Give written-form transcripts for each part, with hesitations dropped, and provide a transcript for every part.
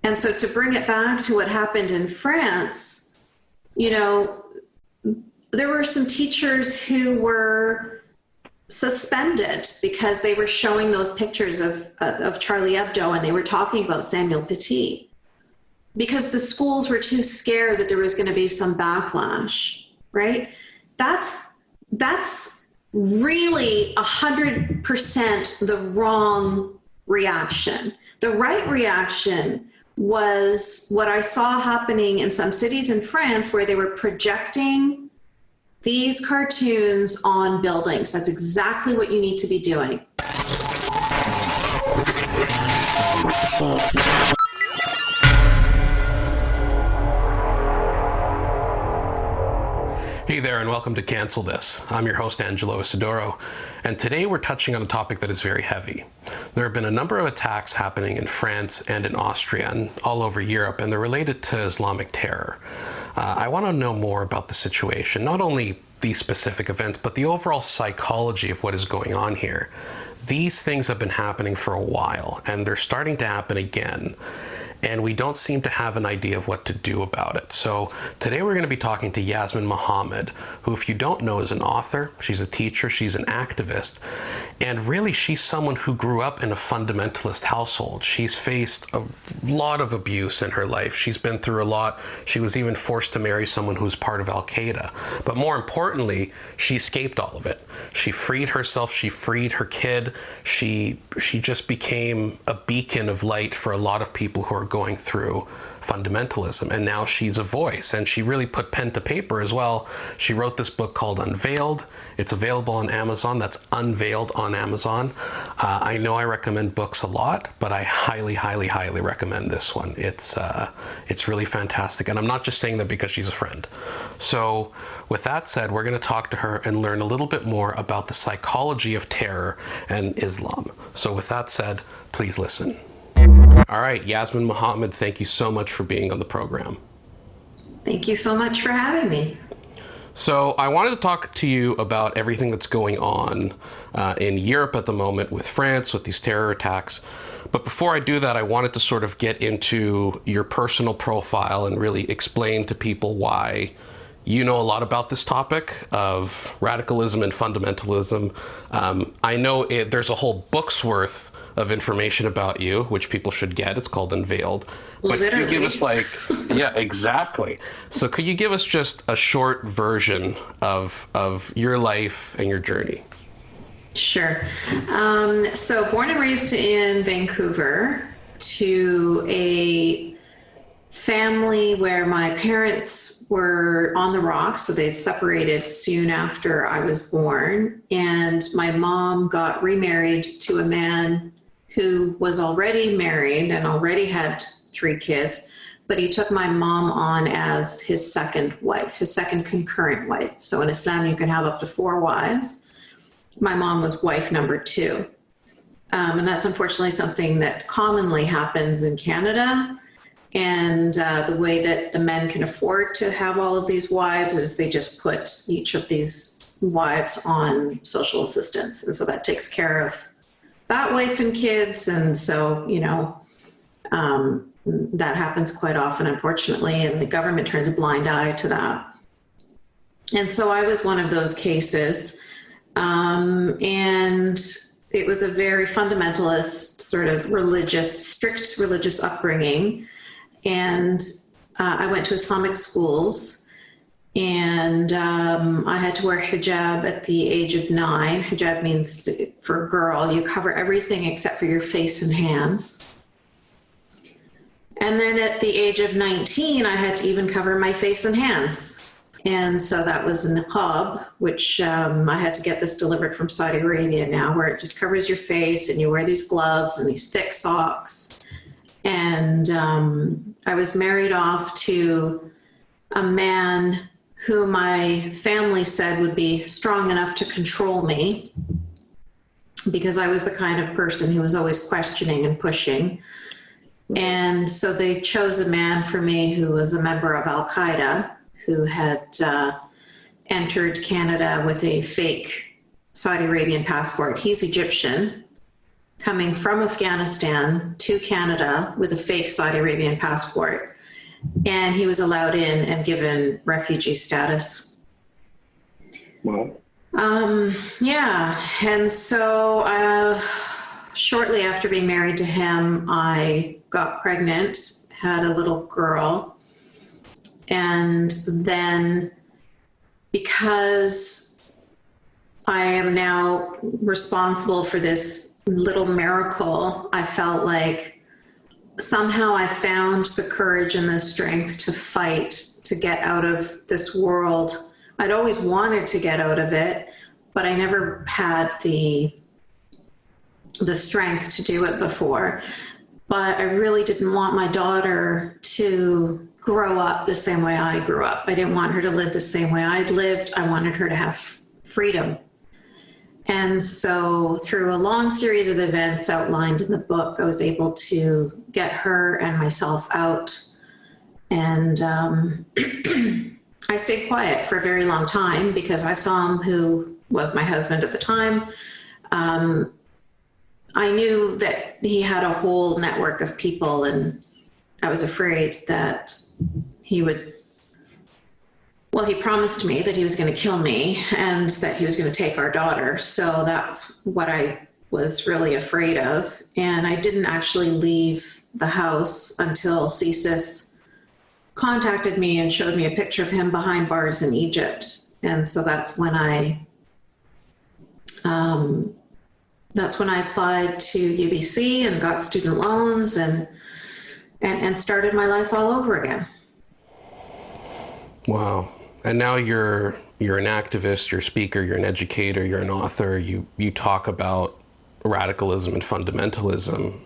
And so to bring it back to what happened in France, you know, there were some teachers who were suspended because they were showing those pictures of Charlie Hebdo, and they were talking about Samuel Paty, because the schools were too scared that there was going to be some backlash, right? That's really 100% the wrong reaction. The right reaction was what I saw happening in some cities in France, where they were projecting these cartoons on buildings. That's exactly what you need to be doing. Hey there, and welcome to Cancel This. I'm your host, Angelo Isidorou, and today we're touching on a topic that is very heavy. There have been a number of attacks happening in France and in Austria and all over Europe, and they're related to Islamic terror. I want to know more about the situation, not only these specific events, but the overall psychology of what is going on here. These things have been happening for a while, and they're starting to happen again. And we don't seem to have an idea of what to do about it. So today we're going to be talking to Yasmine Mohammed, who, if you don't know, is an author, she's a teacher, she's an activist, and really she's someone who grew up in a fundamentalist household. She's faced a lot of abuse in her life. She's been through a lot. She was even forced to marry someone who's part of Al-Qaeda. But more importantly, she escaped all of it. She freed herself, she freed her kid, she just became a beacon of light for a lot of people who are going through fundamentalism, and now she's a voice, and she really put pen to paper as well. She wrote this book called Unveiled. It's available on Amazon. That's Unveiled on Amazon. I know I recommend books a lot, but I highly recommend this one. It's really fantastic, and I'm not just saying that because she's a friend. So with that said, we're going to talk to her and learn a little bit more about the psychology of terror and Islam. So with that said, please listen. All right, Yasmine Mohammed, thank you so much for being on the program. Thank you so much for having me. So I wanted to talk to you about everything that's going on in Europe at the moment with France, with these terror attacks. But before I do that, I wanted to sort of get into your personal profile and really explain to people why you know a lot about this topic of radicalism and fundamentalism. I know there's a whole book's worth of information about you, which people should get. It's called Unveiled. But Literally. Could you give us yeah, exactly. So could you give us just a short version of your life and your journey? Sure. So born and raised in Vancouver, to a family where my parents were on the rocks, so they'd separated soon after I was born, and my mom got remarried to a man who was already married and already had 3 kids, but he took my mom on as his second wife, his second concurrent wife. So in Islam, you can have up to 4 wives. My mom was wife number 2. And that's unfortunately something that commonly happens in Canada. And the way that the men can afford to have all of these wives is they just put each of these wives on social assistance. And so that takes care of that wife and kids. And so, you know, that happens quite often, unfortunately, and the government turns a blind eye to that. And so I was one of those cases. And it was a very fundamentalist, sort of strict religious upbringing. And I went to Islamic schools, and I had to wear hijab at the age of 9. Hijab means, for a girl, you cover everything except for your face and hands. And then at the age of 19, I had to even cover my face and hands. And so that was a niqab, which I had to get this delivered from Saudi Arabia now, where it just covers your face and you wear these gloves and these thick socks. And I was married off to a man who my family said would be strong enough to control me, because I was the kind of person who was always questioning and pushing. And so they chose a man for me who was a member of Al-Qaeda, who had entered Canada with a fake Saudi Arabian passport. He's Egyptian. coming from Afghanistan to Canada with a fake Saudi Arabian passport. And he was allowed in and given refugee status. Wow. Yeah. And so shortly after being married to him, I got pregnant, had a little girl. And then because I am now responsible for this little miracle, I felt like somehow I found the courage and the strength to fight to get out of this world. I'd always wanted to get out of it, but I never had the strength to do it before. But I really didn't want my daughter to grow up the same way I grew up. I didn't want her to live the same way I'd lived. I wanted her to have freedom. And so through a long series of events outlined in the book, I was able to get her and myself out. And I stayed quiet for a very long time because I saw him, who was my husband at the time. I knew that he had a whole network of people, and I was afraid that he would, well, he promised me that he was going to kill me and that he was going to take our daughter. So that's what I was really afraid of. And I didn't actually leave the house until CSIS contacted me and showed me a picture of him behind bars in Egypt. And so that's when I applied to UBC and got student loans and started my life all over again. Wow. And now you're an activist, you're a speaker, you're an educator, you're an author. You talk about radicalism and fundamentalism.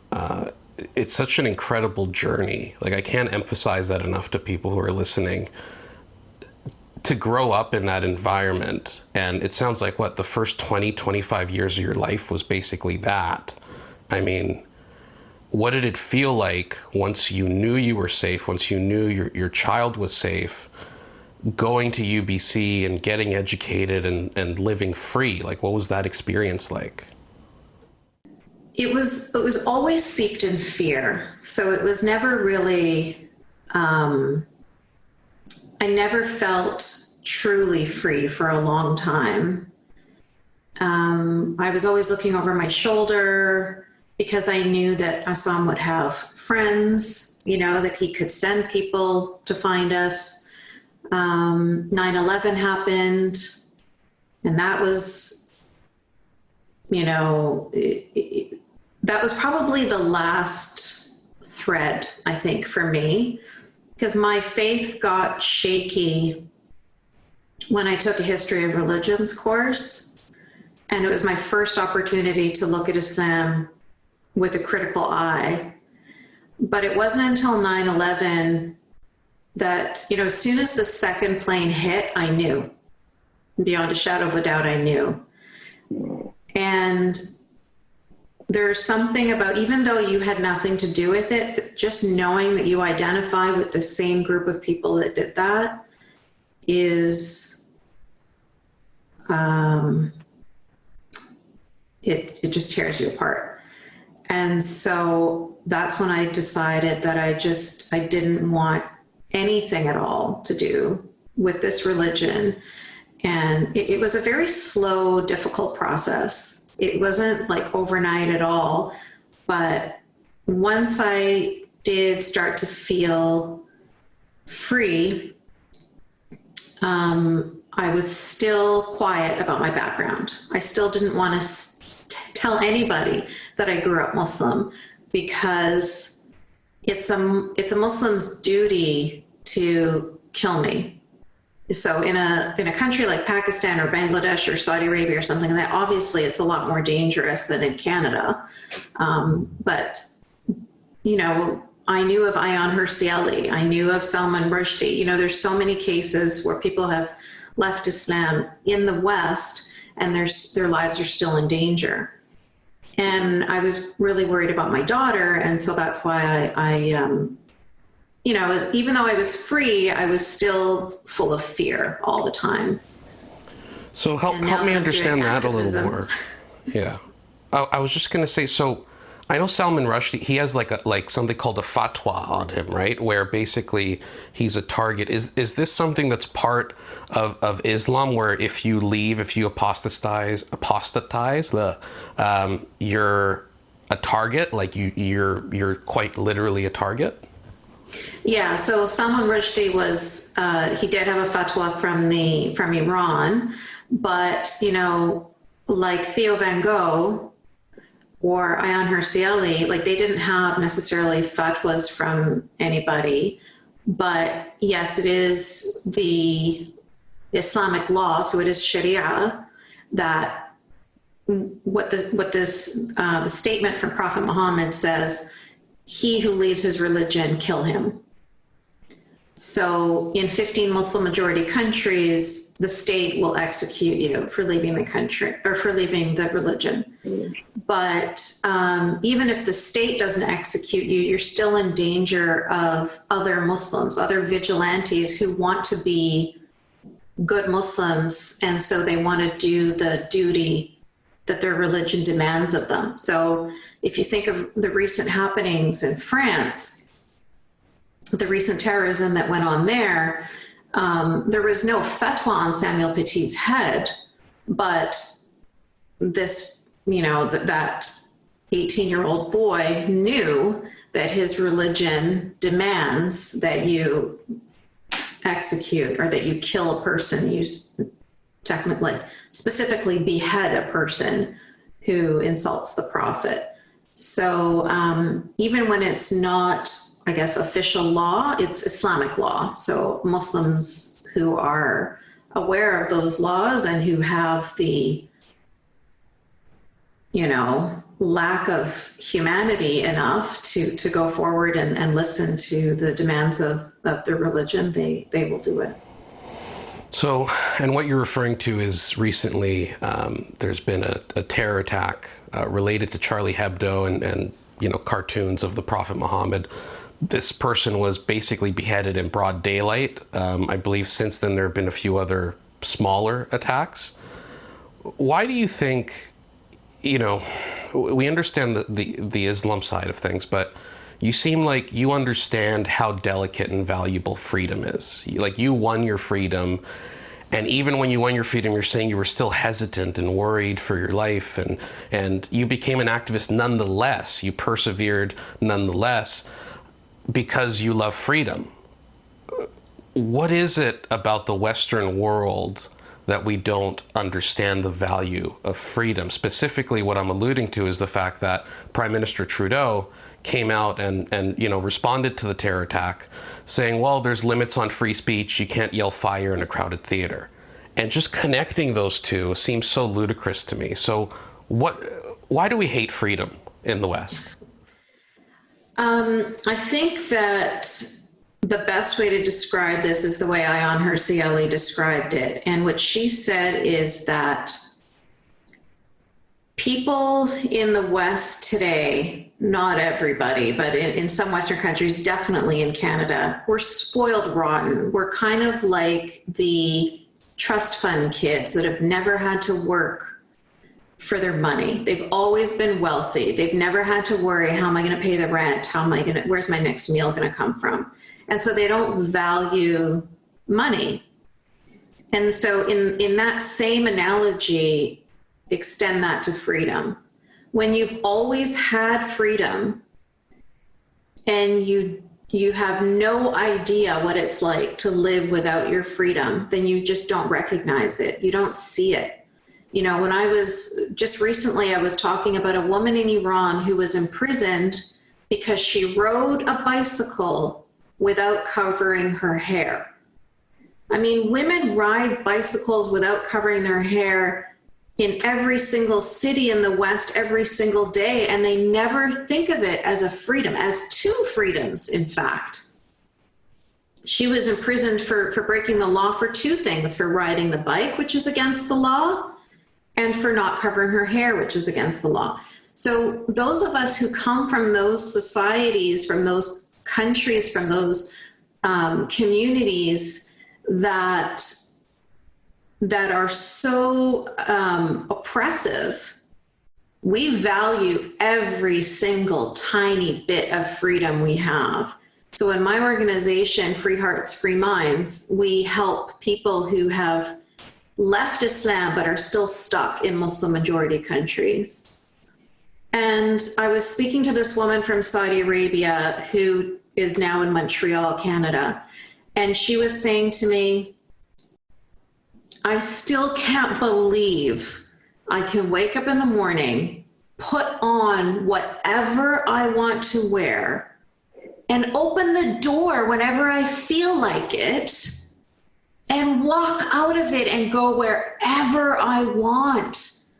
It's such an incredible journey. Like, I can't emphasize that enough to people who are listening. To grow up in that environment, and it sounds like the first 20, 25 years of your life was basically that. I mean, what did it feel like once you knew you were safe, once you knew your child was safe, going to UBC and getting educated and living free? Like, what was that experience like? It was always steeped in fear. So it was never really, I never felt truly free for a long time. I was always looking over my shoulder because I knew that Assam would have friends, that he could send people to find us. 9/11 happened, and that was, that was probably the last thread, I think, for me, because my faith got shaky when I took a history of religions course, and it was my first opportunity to look at Islam with a critical eye. But it wasn't until 9/11 that, as soon as the second plane hit, I knew. Beyond a shadow of a doubt, I knew. And there's something about, even though you had nothing to do with it, just knowing that you identify with the same group of people that did that is, it just tears you apart. And so that's when I decided that I didn't want anything at all to do with this religion. And it was a very slow, difficult process. It wasn't like overnight at all. But once I did start to feel free, I was still quiet about my background. I still didn't want to tell anybody that I grew up Muslim, because it's a Muslim's duty to kill me. So in a country like Pakistan or Bangladesh or Saudi Arabia or something like that, obviously it's a lot more dangerous than in Canada. But I knew of Ayaan Hirsi Ali. I knew of Salman Rushdie. There's so many cases where people have left Islam in the West and their lives are still in danger. And I was really worried about my daughter. And so that's why even though I was free, I was still full of fear all the time. So help me understand that a little more. Yeah. I was just going to say, so I know Salman Rushdie, he has like something called a fatwa on him, right? Where basically he's a target. Is this something that's part of Islam, where if you leave, if you apostatize, you're a target, like you're quite literally a target? Yeah, so Salman Rushdie was, he did have a fatwa from Iran, but, like Theo Van Gogh or Ayaan Hirsi Ali, like they didn't have necessarily fatwas from anybody, but yes, it is the Islamic law, so it is Sharia, that the statement from Prophet Muhammad says, he who leaves his religion, kill him. So in 15 Muslim majority countries, the state will execute you for leaving the country or for leaving the religion. But even if the state doesn't execute you, you're still in danger of other Muslims, other vigilantes who want to be good Muslims. And so they want to do the duty that their religion demands of them. So if you think of the recent happenings in France, the recent terrorism that went on there was no fatwa on Samuel Paty's head, but this, that 18-year-old boy knew that his religion demands that you execute or that you kill a person, you technically, specifically behead a person who insults the prophet. So even when it's not, I guess, official law, it's Islamic law. So Muslims who are aware of those laws and who have the, lack of humanity enough to go forward and listen to the demands of their religion, they will do it. So, and what you're referring to is recently there's been a terror attack related to Charlie Hebdo and cartoons of the Prophet Muhammad. This person was basically beheaded in broad daylight. I believe since then there have been a few other smaller attacks. Why do you think, we understand the Islam side of things, but you seem like you understand how delicate and valuable freedom is. Like, you won your freedom, and even when you won your freedom, you're saying you were still hesitant and worried for your life, and you became an activist nonetheless. You persevered nonetheless because you love freedom. What is it about the Western world that we don't understand the value of freedom? Specifically, what I'm alluding to is the fact that Prime Minister Trudeau came out and responded to the terror attack, saying, well, there's limits on free speech. You can't yell fire in a crowded theater. And just connecting those two seems so ludicrous to me. So why do we hate freedom in the West? I think that the best way to describe this is the way Ayaan Hirsi Ali described it. And what she said is that people in the West today, not everybody, but in some Western countries, definitely in Canada, we're spoiled rotten. We're kind of like the trust fund kids that have never had to work for their money. They've always been wealthy. They've never had to worry, how am I going to pay the rent? Where's my next meal going to come from? And so they don't value money. And so in that same analogy, extend that to freedom. When you've always had freedom and you have no idea what it's like to live without your freedom, then you just don't recognize it. You don't see it. When I was talking about a woman in Iran who was imprisoned because she rode a bicycle without covering her hair. I mean, women ride bicycles without covering their hair in every single city in the West every single day, and they never think of it as a freedom, as two freedoms, in fact. She was imprisoned for breaking the law for two things: for riding the bike, which is against the law, and for not covering her hair, which is against the law. So those of us who come from those societies, from those countries, from those communities that are so oppressive, We value every single tiny bit of freedom we have. So in my organization, Free Hearts, Free Minds, we help people who have left Islam but are still stuck in Muslim majority countries. And I was speaking to this woman from Saudi Arabia who is now in Montreal, Canada. And she was saying to me, I still can't believe I can wake up in the morning, put on whatever I want to wear, and open the door whenever I feel like it, and walk out of it and go wherever I want.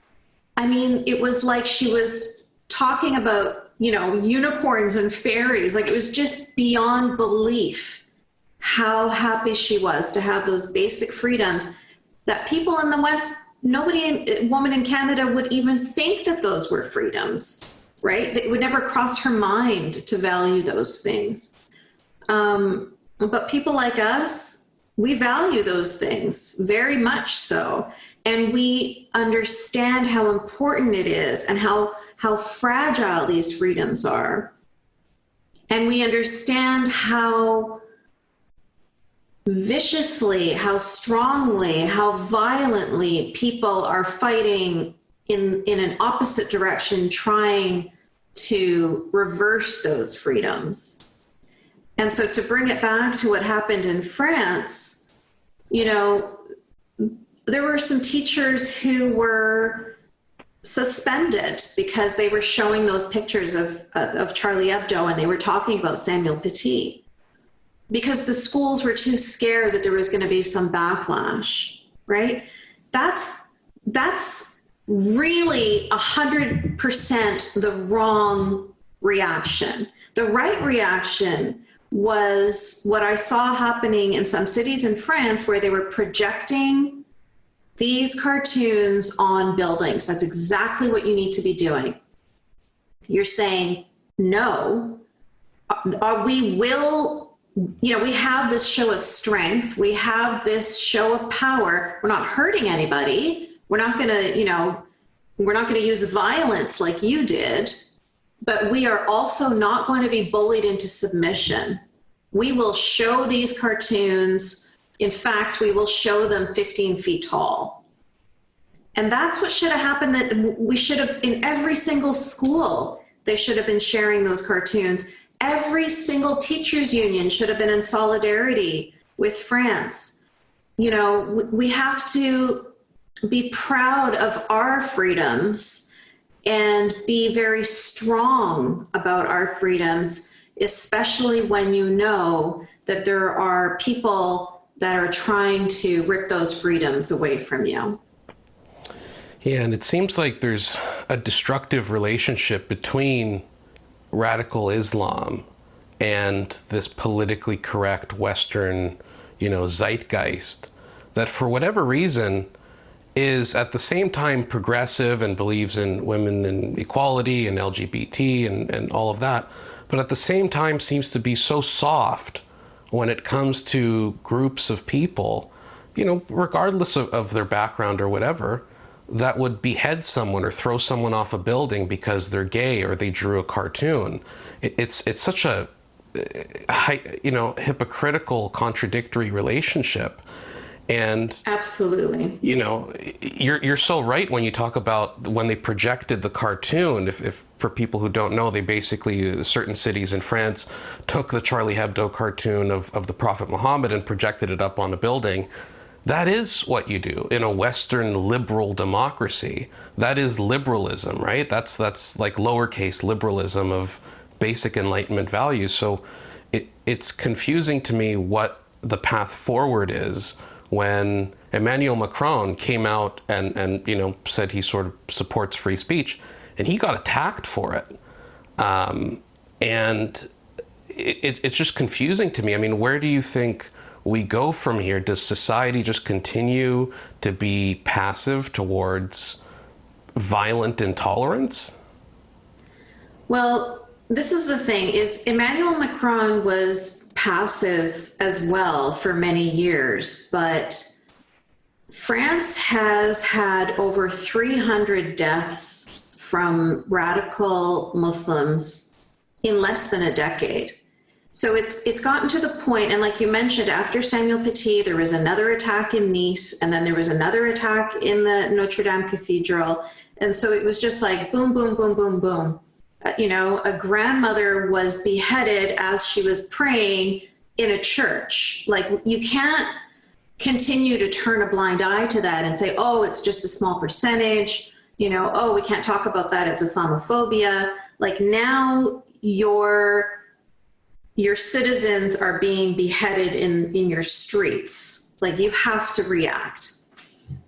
I mean, it was like she was talking about, you know, unicorns and fairies. Like, it was just beyond belief how happy she was to have those basic freedoms that people in the West, woman in Canada would even think that those were freedoms, right? It would never cross her mind to value those things. But people like us, we value those things very much so. And we understand how important it is and how fragile these freedoms are. And we understand how viciously, how strongly, how violently people are fighting in an opposite direction, trying to reverse those freedoms. And so to bring it back to what happened in France, you know, there were some teachers who were suspended because they were showing those pictures of Charlie Hebdo, and they were talking about Samuel Paty, because the schools were too scared that there was going to be some backlash, right? That's really 100% the wrong reaction. The right reaction was what I saw happening in some cities in France, where they were projecting these cartoons on buildings. That's exactly what you need to be doing. You're saying, no, we will, you know, we have this show of strength. We have this show of power. We're not hurting anybody. We're not going to, you know, we're not going to use violence like you did, but we are also not going to be bullied into submission. We will show these cartoons. In fact, we will show them 15 feet tall. And that's what should have happened. That we should have, in every single school, they should have been sharing those cartoons. Every single teachers union should have been in solidarity with France. You know, we have to be proud of our freedoms and be very strong about our freedoms, especially when you know that there are people that are trying to rip those freedoms away from you. Yeah, and it seems like there's a destructive relationship between radical Islam and this politically correct Western, you know, zeitgeist that for whatever reason is at the same time progressive and believes in women and equality and LGBT and all of that, but at the same time seems to be so soft when it comes to groups of people, you know, regardless of their background or whatever, that would behead someone or throw someone off a building because they're gay or they drew a cartoon. It's such a, you know, hypocritical, contradictory relationship. And absolutely, you know, you're so right when you talk about when they projected the cartoon. If for people who don't know, they basically, certain cities in France took the Charlie Hebdo cartoon of the Prophet Muhammad and projected it up on a building. That is what you do in a Western liberal democracy. That is liberalism, right? That's like lowercase liberalism of basic Enlightenment values. So it's confusing to me what the path forward is when Emmanuel Macron came out and you know, said he sort of supports free speech, and he got attacked for it. And it's just confusing to me. I mean, where do you think we go from here? Does society just continue to be passive towards violent intolerance? Well, this is the thing, is Emmanuel Macron was passive as well for many years, but France has had over 300 deaths from radical Muslims in less than a decade. So it's gotten to the point, and like you mentioned, after Samuel Paty, there was another attack in Nice, and then there was another attack in the Notre Dame Cathedral. And so it was just like boom, boom, boom, boom, boom. A grandmother was beheaded as she was praying in a church. Like, you can't continue to turn a blind eye to that and say, oh, it's just a small percentage, oh, we can't talk about that, it's Islamophobia. Like, now your citizens are being beheaded in your streets. Like, you have to react.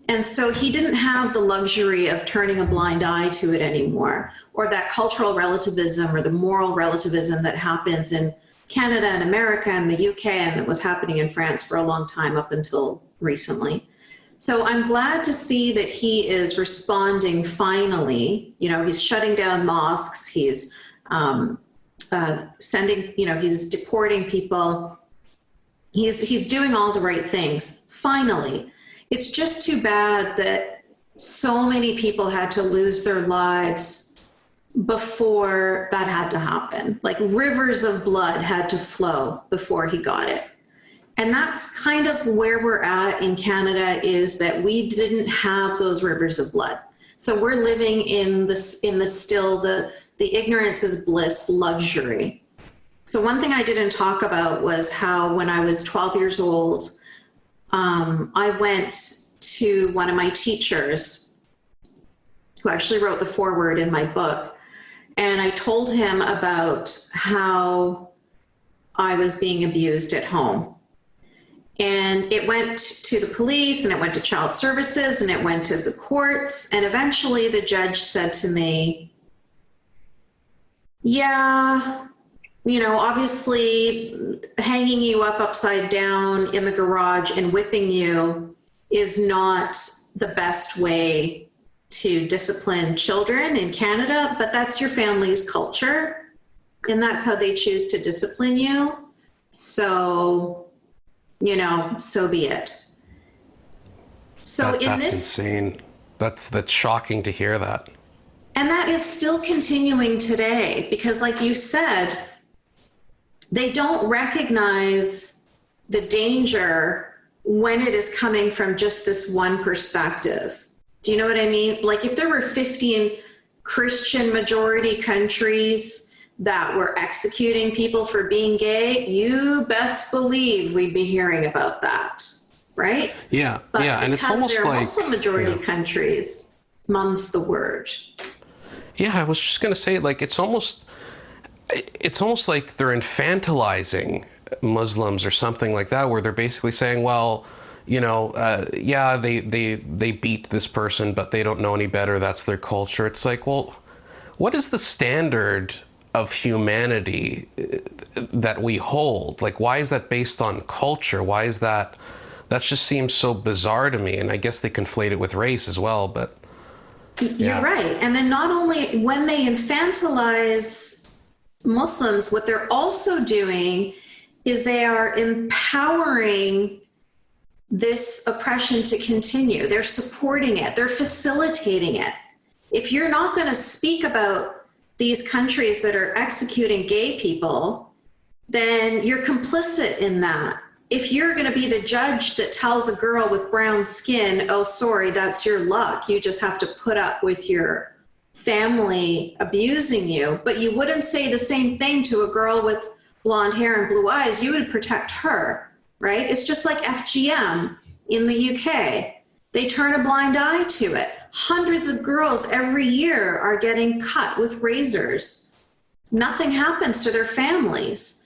And so he didn't have the luxury of turning a blind eye to it anymore, or that cultural relativism or the moral relativism that happens in Canada and America and the UK, and that was happening in France for a long time up until recently. So I'm glad to see that he is responding finally. He's shutting down mosques, he's sending, he's deporting people. He's doing all the right things, finally. It's just too bad that so many people had to lose their lives before that had to happen. Like, rivers of blood had to flow before he got it. And that's kind of where we're at in Canada, is that we didn't have those rivers of blood. So we're living in the ignorance is bliss luxury. So one thing I didn't talk about was how when I was 12 years old, I went to one of my teachers who actually wrote the foreword in my book, and I told him about how I was being abused at home. And it went to the police, and it went to child services, and it went to the courts, and eventually the judge said to me, yeah, obviously hanging you up upside down in the garage and whipping you is not the best way to discipline children in Canada, but that's your family's culture, and that's how they choose to discipline you. So, so be it. So that's insane. That's shocking to hear that. And that is still continuing today, because like you said, they don't recognize the danger when it is coming from just this one perspective. Do you know what I mean? Like, if there were 15 Christian majority countries that were executing people for being gay, you best believe we'd be hearing about that, right? Yeah, but yeah, and it's almost they're like also majority countries, mum's the word. Yeah, I was just going to say, like, it's almost like they're infantilizing Muslims or something like that, where they're basically saying, well, yeah, they beat this person, but they don't know any better. That's their culture. It's like, well, what is the standard of humanity that we hold? Like, why is that based on culture? Why is that just seems so bizarre to me. And I guess they conflate it with race as well, but yeah. You're right. And then not only when they infantilize Muslims, what they're also doing is they are empowering this oppression to continue. They're supporting it. They're facilitating it. If you're not going to speak about these countries that are executing gay people, then you're complicit in that. If you're going to be the judge that tells a girl with brown skin, oh, sorry, that's your luck, you just have to put up with your family abusing you, but you wouldn't say the same thing to a girl with blonde hair and blue eyes, you would protect her, right? It's just like FGM in the UK. They turn a blind eye to it. Hundreds of girls every year are getting cut with razors. Nothing happens to their families.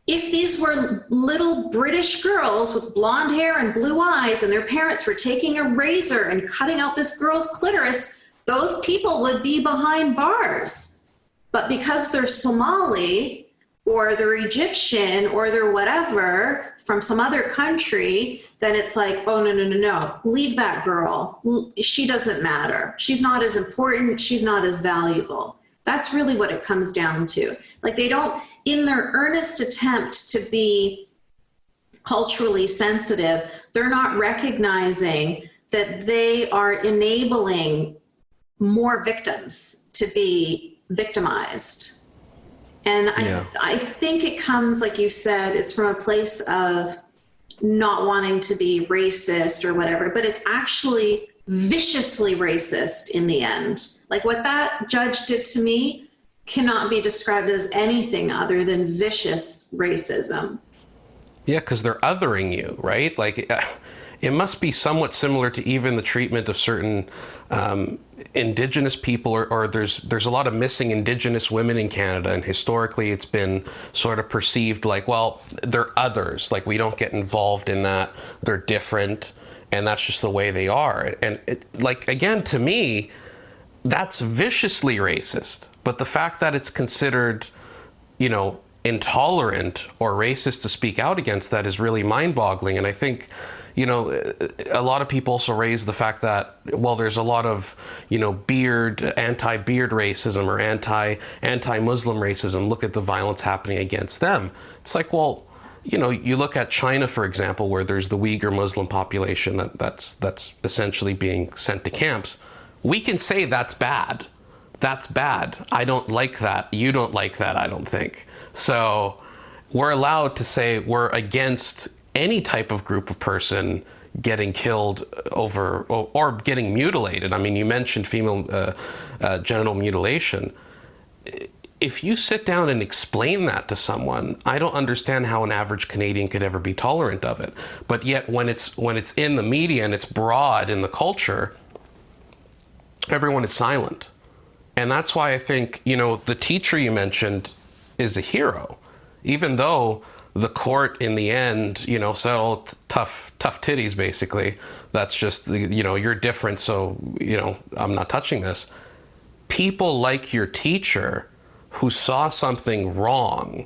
If these were little British girls with blonde hair and blue eyes and their parents were taking a razor and cutting out this girl's clitoris, those people would be behind bars. But because they're Somali or they're Egyptian or they're whatever from some other country, then it's like, oh, no, leave that girl. She doesn't matter. She's not as important. She's not as valuable. That's really what it comes down to. Like, they don't, in their earnest attempt to be culturally sensitive, they're not recognizing that they are enabling more victims to be victimized. And I think it comes, like you said, it's from a place of not wanting to be racist or whatever, but it's actually viciously racist in the end. Like what that judge did to me cannot be described as anything other than vicious racism. Yeah, because they're othering you, right? Like it must be somewhat similar to even the treatment of certain Indigenous people, or there's a lot of missing Indigenous women in Canada, and historically it's been sort of perceived like, well, they're others, like we don't get involved in that, they're different, and that's just the way they are. And like, again, to me, that's viciously racist. But the fact that it's considered, you know, intolerant or racist to speak out against that is really mind-boggling. And I think, you know, a lot of people also raise the fact that, well, there's a lot of, you know, anti-beard racism or anti-Muslim racism. Look at the violence happening against them. It's like, well, you know, you look at China, for example, where there's the Uyghur Muslim population that's essentially being sent to camps. We can say that's bad. That's bad. I don't like that. You don't like that, I don't think. So we're allowed to say we're against any type of group of person getting killed over or getting mutilated. I mean, you mentioned female genital mutilation. If you sit down and explain that to someone, I don't understand how an average Canadian could ever be tolerant of it. But yet when it's in the media and it's broad in the culture, everyone is silent. And that's why I think, you know, the teacher you mentioned is a hero, even though the court in the end, you know, settled tough titties, basically. That's just, you know, you're different, so, you know, I'm not touching this. People like your teacher who saw something wrong,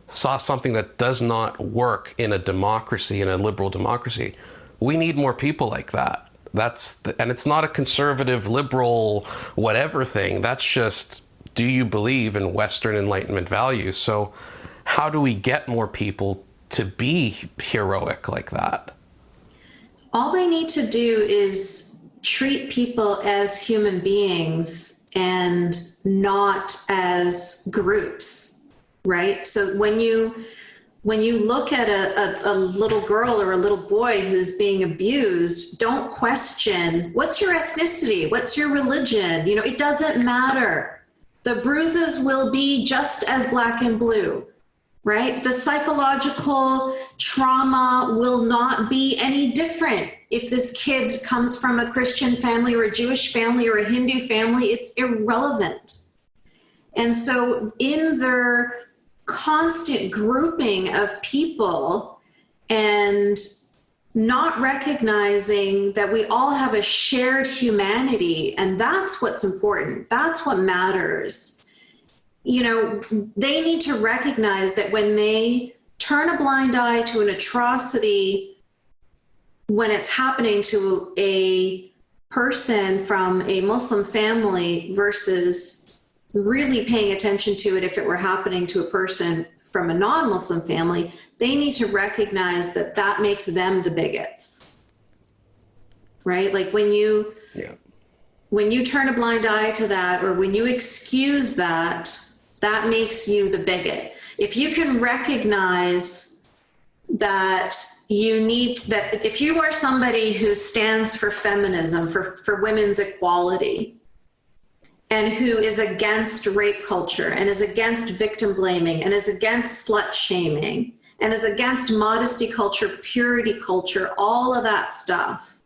saw something that does not work in a democracy, in a liberal democracy. We need more people like that. And it's not a conservative, liberal, whatever thing. That's just, do you believe in Western Enlightenment values? So how do we get more people to be heroic like that? All they need to do is treat people as human beings and not as groups, right? So when you look at a little girl or a little boy who's being abused, don't question, what's your ethnicity? What's your religion? You know, it doesn't matter. The bruises will be just as black and blue, right? The psychological trauma will not be any different. If this kid comes from a Christian family or a Jewish family or a Hindu family, it's irrelevant. And so in their constant grouping of people and not recognizing that we all have a shared humanity, and that's what's important. That's what matters. You know, they need to recognize that when they turn a blind eye to an atrocity, when it's happening to a person from a Muslim family versus really paying attention to it if it were happening to a person from a non-Muslim family, they need to recognize that that makes them the bigots, right? Like when you turn a blind eye to that, or when you excuse that, that makes you the bigot. If you can recognize that if you are somebody who stands for feminism, for women's equality, and who is against rape culture and is against victim blaming and is against slut shaming and is against modesty culture, purity culture, all of that stuff.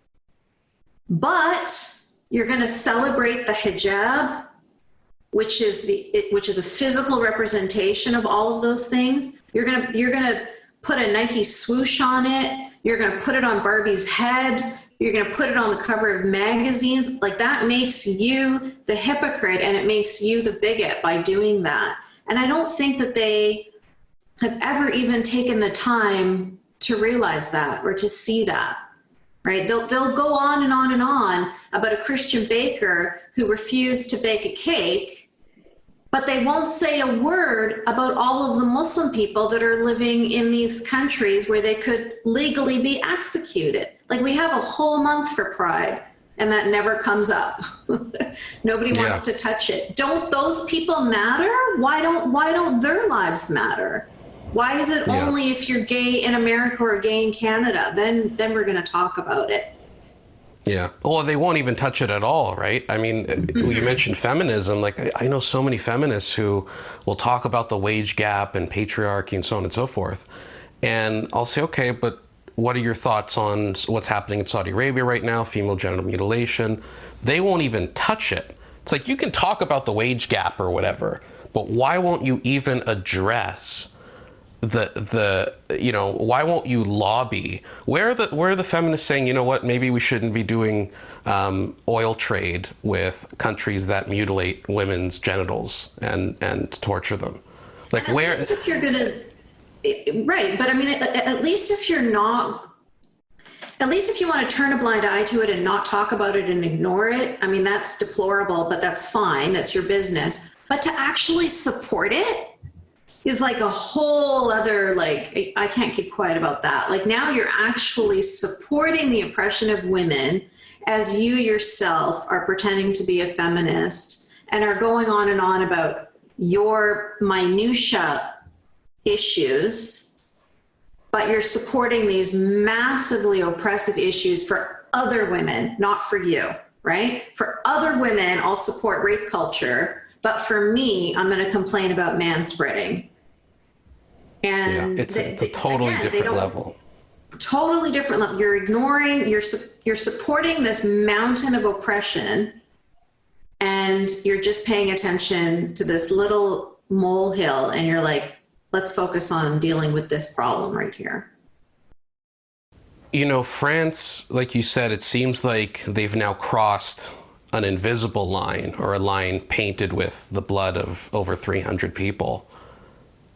But you're going to celebrate the hijab, which is a physical representation of all of those things. You're going to put a Nike swoosh on it. You're going to put it on Barbie's head. You're going to put it on the cover of magazines. Like, that makes you the hypocrite, and it makes you the bigot by doing that. And I don't think that they have ever even taken the time to realize that or to see that, right? They'll go on and on and on about a Christian baker who refused to bake a cake, but they won't say a word about all of the Muslim people that are living in these countries where they could legally be executed. Like, we have a whole month for Pride. and that never comes up. Nobody wants to touch it. Don't those people matter? Why don't their lives matter? Why is it only if you're gay in America or gay in Canada? Then we're going to talk about it. Yeah. Well, they won't even touch it at all, right? I mean, you mentioned feminism. Like, I know so many feminists who will talk about the wage gap and patriarchy and so on and so forth. And I'll say, okay, but what are your thoughts on what's happening in Saudi Arabia right now, female genital mutilation? They won't even touch it. It's like, you can talk about the wage gap or whatever, but why won't you even address why won't you lobby? Where are the feminists saying, you know what, maybe we shouldn't be doing oil trade with countries that mutilate women's genitals and torture them? Like, at where? Least if you're gonna, right? But I mean, at least if you're not, at least if you want to turn a blind eye to it and not talk about it and ignore it, I mean, that's deplorable, but that's fine. That's your business. But to actually support it is like a whole other, like, I can't keep quiet about that. Like, now you're actually supporting the oppression of women as you yourself are pretending to be a feminist and are going on and on about your minutia issues, but you're supporting these massively oppressive issues for other women, not for you, right? For other women, I'll support rape culture, but for me, I'm going to complain about manspreading. And it's a totally different level. Totally different level. You're ignoring, you're supporting this mountain of oppression, and you're just paying attention to this little molehill, and you're like, let's focus on dealing with this problem right here. You know, France, like you said, it seems like they've now crossed an invisible line, or a line painted with the blood of over 300 people.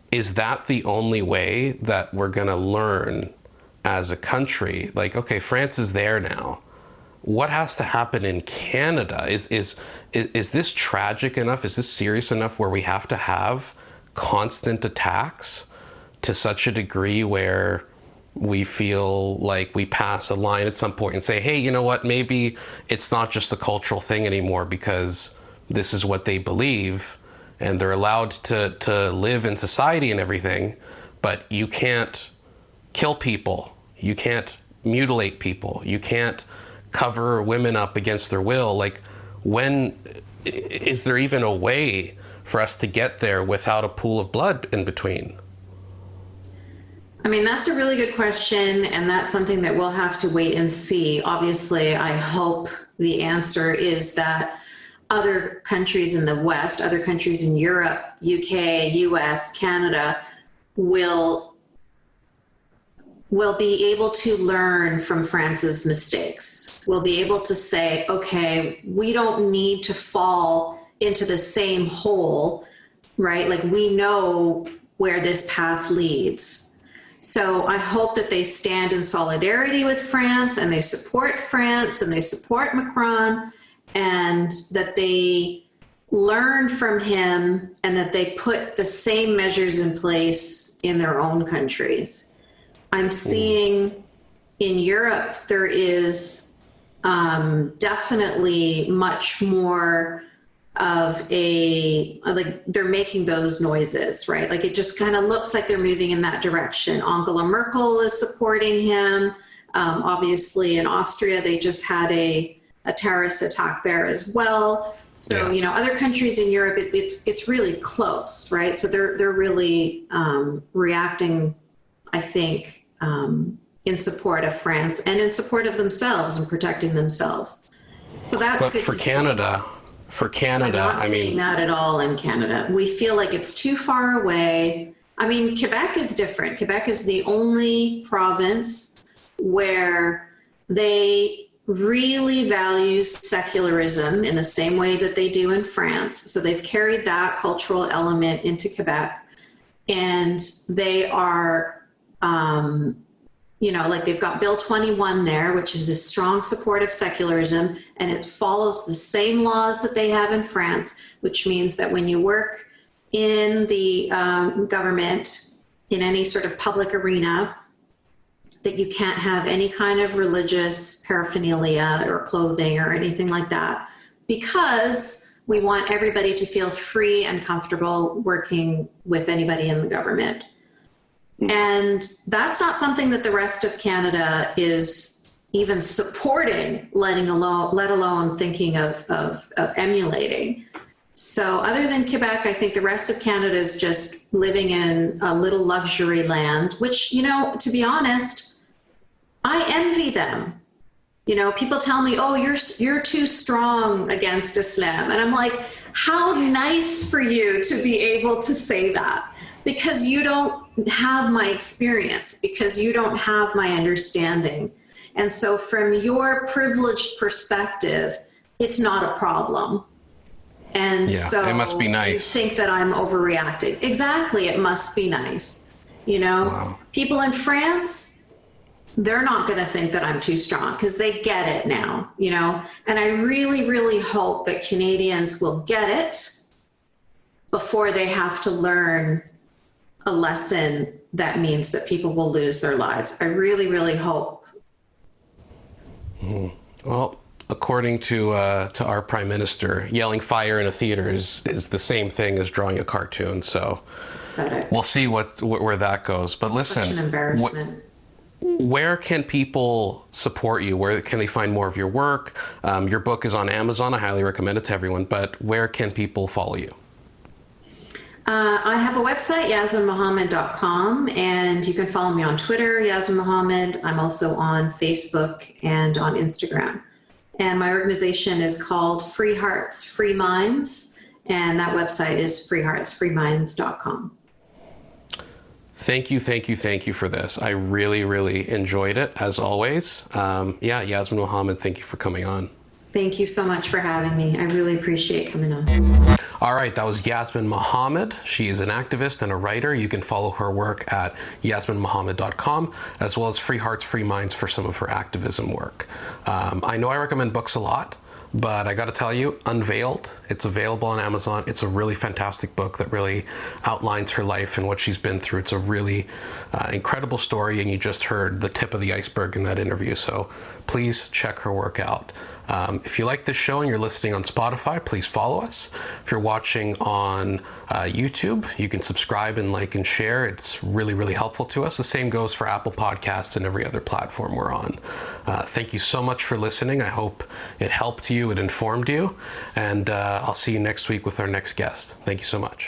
Is that the only way that we're going to learn as a country? Like, okay, France is there now. What has to happen in Canada? Is this tragic enough? Is this serious enough where we have to have constant attacks to such a degree where we feel like we pass a line at some point and say, hey, you know what, maybe it's not just a cultural thing anymore because this is what they believe, and they're allowed to live in society and everything, but you can't kill people, you can't mutilate people, you can't cover women up against their will. Like, when is there even a way for us to get there without a pool of blood in between? I mean, that's a really good question, and that's something that we'll have to wait and see. Obviously, I hope the answer is that other countries in the West, other countries in Europe, UK, US, Canada, will be able to learn from France's mistakes. We'll be able to say, okay, we don't need to fall into the same hole, right? Like, we know where this path leads. So I hope that they stand in solidarity with France, and they support France, and they support Macron, and that they learn from him, and that they put the same measures in place in their own countries. I'm seeing in Europe, there is definitely much more of like, they're making those noises, right? Like, it just kind of looks like they're moving in that direction. Angela Merkel is supporting him. Obviously in Austria, they just had a terrorist attack there as well. So, you know, other countries in Europe, it's really close, right? So they're really reacting, I think, in support of France and in support of themselves and protecting themselves. So that's but good for to Canada. see. For Canada, I'm not seeing that at all in Canada. We feel like it's too far away. I mean, Quebec is different. Quebec is the only province where they really value secularism in the same way that they do in France. So they've carried that cultural element into Quebec, and they are, you know, like, they've got Bill 21 there, which is a strong support of secularism, and it follows the same laws that they have in France, which means that when you work in the government, in any sort of public arena, that you can't have any kind of religious paraphernalia or clothing or anything like that, because we want everybody to feel free and comfortable working with anybody in the government. And that's not something that the rest of Canada is even supporting, let alone thinking of emulating. So other than Quebec, I think the rest of Canada is just living in a little luxury land, which, you know, to be honest, I envy them. You know, people tell me, oh, you're too strong against Islam. And I'm like, how nice for you to be able to say that, because you don't have my experience, because you don't have my understanding. And so from your privileged perspective, it's not a problem. And so it must be nice. You think that I'm overreacting. Exactly. It must be nice. You know, Wow. People in France, they're not going to think that I'm too strong because they get it now, you know, and I really, really hope that Canadians will get it before they have to learn a lesson that means that people will lose their lives. I really, really hope. Well, according to our Prime Minister, yelling fire in a theater is the same thing as drawing a cartoon. So we'll see where that goes. But listen, Such an embarrassment. Where can people support you? Where can they find more of your work? Your book is on Amazon. I highly recommend it to everyone. But where can people follow you? I have a website, YasmineMohammed.com, and you can follow me on Twitter, Yasmine Mohammed. I'm also on Facebook and on Instagram. And my organization is called Free Hearts, Free Minds, and that website is freeheartsfreeminds.com. Thank you for this. I really, really enjoyed it, as always. Yasmine Mohammed, thank you for coming on. Thank you so much for having me. I really appreciate coming on. All right, that was Yasmine Mohammed. She is an activist and a writer. You can follow her work at yasminemohammed.com, as well as Free Hearts, Free Minds for some of her activism work. I know I recommend books a lot, but I got to tell you, Unveiled, it's available on Amazon. It's a really fantastic book that really outlines her life and what she's been through. It's a really incredible story, and you just heard the tip of the iceberg in that interview. So please check her work out. If you like this show and you're listening on Spotify, please follow us. If you're watching on YouTube, you can subscribe and like and share. It's really, really helpful to us. The same goes for Apple Podcasts and every other platform we're on. Thank you so much for listening. I hope it helped you, it informed you, and I'll see you next week with our next guest. Thank you so much.